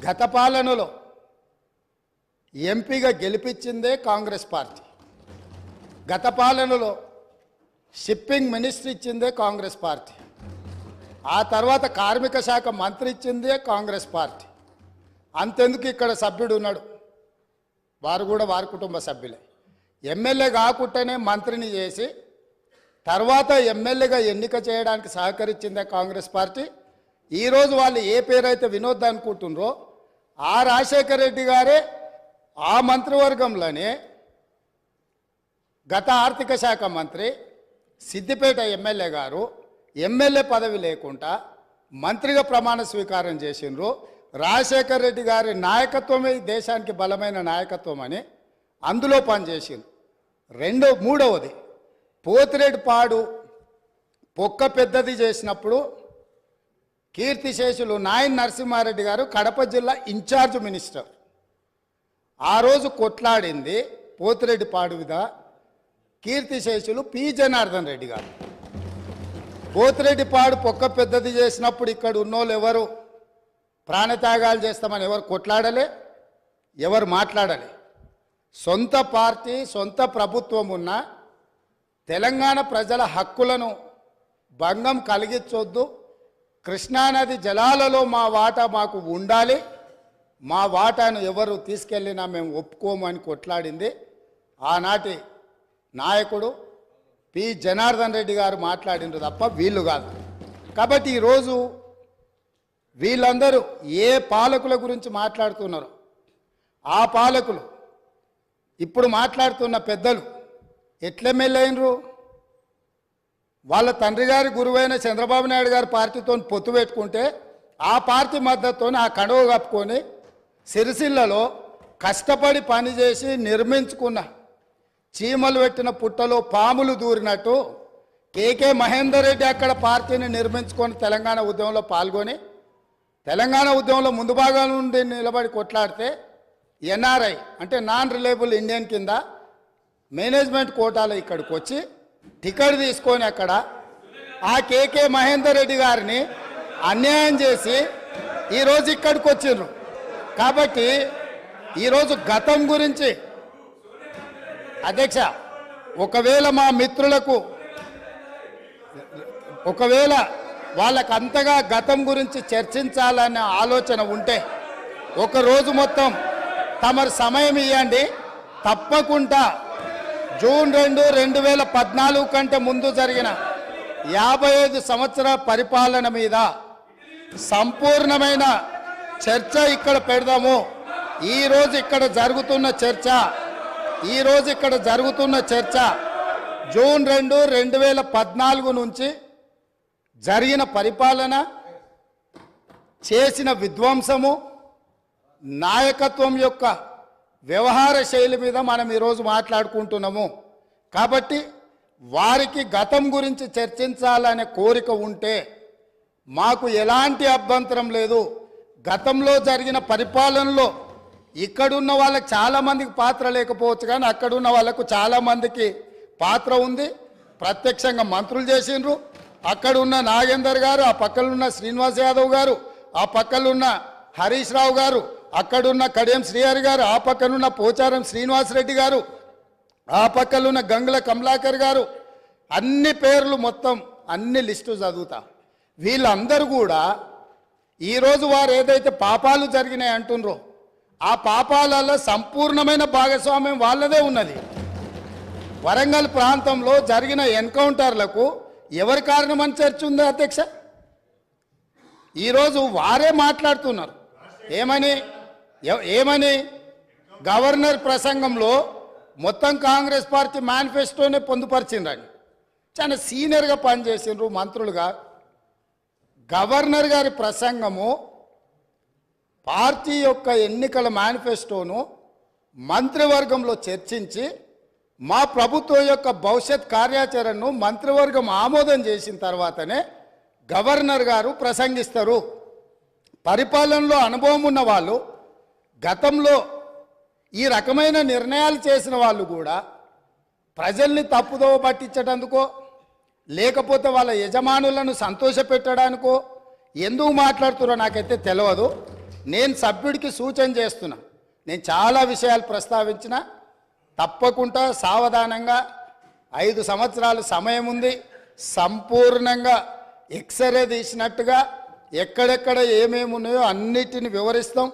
గత పాలనలో ఎంపీగా గెలిపించిందే కాంగ్రెస్ పార్టీ. గత పాలనలో షిప్పింగ్ మినిస్టర్ ఇచ్చిందే కాంగ్రెస్ పార్టీ. ఆ తర్వాత కార్మిక శాఖ మంత్రి ఇచ్చిందే కాంగ్రెస్ పార్టీ. అంతెందుకు ఇక్కడ సభ్యుడు ఉన్నాడు, వారు కూడా వారి కుటుంబ సభ్యులే. ఎమ్మెల్యే కాకుండానే మంత్రిని చేసి తర్వాత ఎమ్మెల్యేగా ఎన్నిక చేయడానికి సహకరించిందే కాంగ్రెస్ పార్టీ. ఈరోజు వాళ్ళు ఏ పేరైతే వినోద్ అనుకుంటున్నారో ఆ రాజశేఖర రెడ్డి గారే ఆ మంత్రివర్గంలోనే గత ఆర్థిక శాఖ మంత్రి సిద్దిపేట ఎమ్మెల్యే గారు ఎమ్మెల్యే పదవి లేకుండా మంత్రిగా ప్రమాణ స్వీకారం చేసిండ్రు. రాజశేఖర రెడ్డి గారి నాయకత్వమే దేశానికి బలమైన నాయకత్వం అని అందులో పనిచేసిండ్రు. మూడవది పోతిరెడ్డిపాడు పొక్క పెద్దది చేసినప్పుడు కీర్తిశేషులు నాయన్ నరసింహారెడ్డి గారు కడప జిల్లా ఇన్ఛార్జ్ మినిస్టర్. ఆ రోజు కొట్లాడింది పోతిరెడ్డిపాడు మీద కీర్తిశేషులు పి జనార్దన్ రెడ్డి గారు. పోతిరెడ్డిపాడు పొక్క పెద్దది చేసినప్పుడు ఇక్కడ ఉన్నోళ్ళు ఎవరు ప్రాణత్యాగాలు చేస్తామని ఎవరు కొట్లాడలే, ఎవరు మాట్లాడలే. సొంత పార్టీ సొంత ప్రభుత్వం ఉన్న తెలంగాణ ప్రజల హక్కులను భంగం కలిగించొద్దు, కృష్ణానది జలాలలో మా వాటా మాకు ఉండాలి, మా వాటాను ఎవరు తీసుకెళ్ళినా మేము ఒప్పుకోము అని కొట్లాడింది ఆనాటి నాయకుడు పి జనార్దన్ రెడ్డి గారు మాట్లాడిండ్రు తప్ప వీళ్ళు కాదు. కాబట్టి ఈరోజు వీళ్ళందరూ ఏ పాలకుల గురించి మాట్లాడుతున్నారు, ఆ పాలకులు ఇప్పుడు మాట్లాడుతున్న పెద్దలు ఎట్లెమ్మెల్యేనరు? వాళ్ళ తండ్రి గారి గురువైన చంద్రబాబు నాయుడు గారి పార్టీతో పొత్తు పెట్టుకుంటే ఆ పార్టీ మద్దతుతో ఆ కండువ కప్పుకొని సిరిసిల్లలో కష్టపడి పనిచేసి నిర్మించుకున్న చీమలు పెట్టిన పుట్టలో పాములు దూరినట్టు కేకే మహేందర్ రెడ్డి అక్కడ పార్టీని నిర్మించుకొని తెలంగాణ ఉద్యమంలో పాల్గొని తెలంగాణ ఉద్యమంలో ముందు భాగం నుండి నిలబడి కొట్లాడితే ఎన్ఆర్ఐ అంటే నాన్ రిలయబుల్ ఇండియన్ కింద మేనేజ్మెంట్ కోటాలో ఇక్కడికి వచ్చి టికెట్ తీసుకొని అక్కడ ఆ కేకే మహేందర్ రెడ్డి గారిని అన్యాయం చేసి ఈరోజు ఇక్కడికి వచ్చిండ్రు. కాబట్టి ఈరోజు గతం గురించి అధ్యక్ష ఒకవేళ మా మిత్రులకు వాళ్ళకు అంతగా గతం గురించి చర్చించాలనే ఆలోచన ఉంటే ఒకరోజు మొత్తం తమరు సమయం ఇవ్వండి. తప్పకుండా జూన్ 2, 2014 కంటే ముందు జరిగిన 55 సంవత్సరాల పరిపాలన మీద సంపూర్ణమైన చర్చ ఇక్కడ పెడదాము. ఈరోజు ఇక్కడ జరుగుతున్న చర్చ జూన్ 2, 2014 నుంచి జరిగిన పరిపాలన, చేసిన విధ్వంసము, నాయకత్వం యొక్క వ్యవహార శైలి మీద మనం ఈరోజు మాట్లాడుకుంటున్నాము. కాబట్టి వారికి గతం గురించి చర్చించాలనే కోరిక ఉంటే మాకు ఎలాంటి అభ్యంతరం లేదు. గతంలో జరిగిన పరిపాలనలో ఇక్కడున్న వాళ్ళకి చాలామందికి పాత్ర లేకపోవచ్చు, కానీ అక్కడున్న వాళ్ళకు చాలామందికి పాత్ర ఉంది. ప్రత్యక్షంగా మంత్రులు చేసిండ్రు. అక్కడున్న నాగేందర్ గారు, ఆ పక్కనున్న శ్రీనివాస్ యాదవ్ గారు, ఆ పక్కనున్న హరీష్ రావు గారు, అక్కడున్న కడియం శ్రీహరి గారు, ఆ పక్కనున్న పోచారం శ్రీనివాసరెడ్డి గారు, ఆ పక్కనున్న గంగుల కమలాకర్ గారు, అన్ని పేర్లు మొత్తం అన్ని లిస్టు చదువుతా. వీళ్ళందరూ కూడా ఈరోజు వారు ఏదైతే పాపాలు జరిగినాయి అంటుండ్రో ఆ పాపాలలో సంపూర్ణమైన భాగస్వామ్యం వాళ్ళదే ఉన్నది. వరంగల్ ప్రాంతంలో జరిగిన ఎన్కౌంటర్లకు ఎవరి కారణమని చర్చ ఉంది అధ్యక్ష? ఈరోజు వారే మాట్లాడుతున్నారు. ఏమని గవర్నర్ ప్రసంగంలో మొత్తం కాంగ్రెస్ పార్టీ మేనిఫెస్టోనే పొందుపరిచిండ్రని చాలా సీనియర్గా పనిచేసిండ్రు మంత్రులుగా. గవర్నర్ గారి ప్రసంగము పార్టీ యొక్క ఎన్నికల మేనిఫెస్టోను మంత్రివర్గంలో చర్చించి మా ప్రభుత్వం యొక్క భవిష్యత్ కార్యాచరణను మంత్రివర్గం ఆమోదం చేసిన తర్వాతనే గవర్నర్ గారు ప్రసంగిస్తారు. పరిపాలనలో అనుభవం ఉన్న వాళ్ళు, గతంలో ఈ రకమైన నిర్ణయాలు చేసిన వాళ్ళు కూడా ప్రజల్ని తప్పుదోవ పట్టించడానికో లేకపోతే వాళ్ళ యజమానులను సంతోషపెట్టడానికో ఎందుకు మాట్లాడుతారో నాకైతే తెలియదు. నేను సభ్యుడికి సూచన చేస్తున్నా, నేను చాలా విషయాలు ప్రస్తావించిన, తప్పకుండా సావధానంగా 5 సంవత్సరాలు సమయం ఉంది, సంపూర్ణంగా ఎక్స్రే తీసినట్టుగా ఎక్కడెక్కడ ఏమేమి ఉన్నాయో అన్నిటిని వివరిస్తాం.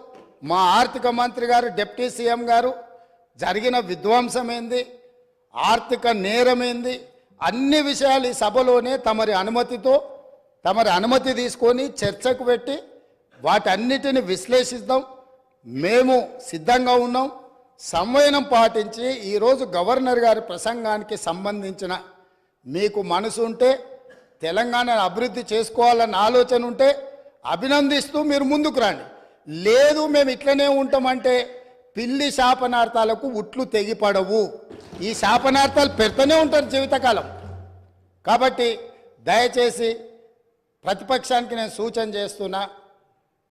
మా ఆర్థిక మంత్రి గారు, డిప్యూటీ సీఎం గారు జరిగిన విధ్వంసం ఏంది, ఆర్థిక నేరం ఏంది, అన్ని విషయాలు ఈ సభలోనే తమరి అనుమతి తీసుకొని చర్చకు పెట్టి వాటన్నిటిని విశ్లేషిద్దాం. మేము సిద్ధంగా ఉన్నాం. సంవయనం పాటించి ఈరోజు గవర్నర్ గారి ప్రసంగానికి సంబంధించిన మీకు మనసు ఉంటే, తెలంగాణను అభివృద్ధి చేసుకోవాలన్న ఆలోచన ఉంటే అభినందిస్తూ మీరు ముందుకు రండి. లేదు మేము ఇట్లనే ఉంటామంటే పిల్లి శాపనార్థాలకు ఉట్లు తెగిపడవు. ఈ శాపనార్థాలు పెడుతూనే ఉంటారు జీవితకాలం. కాబట్టి దయచేసి ప్రతిపక్షానికి నేను సూచన చేస్తున్నా,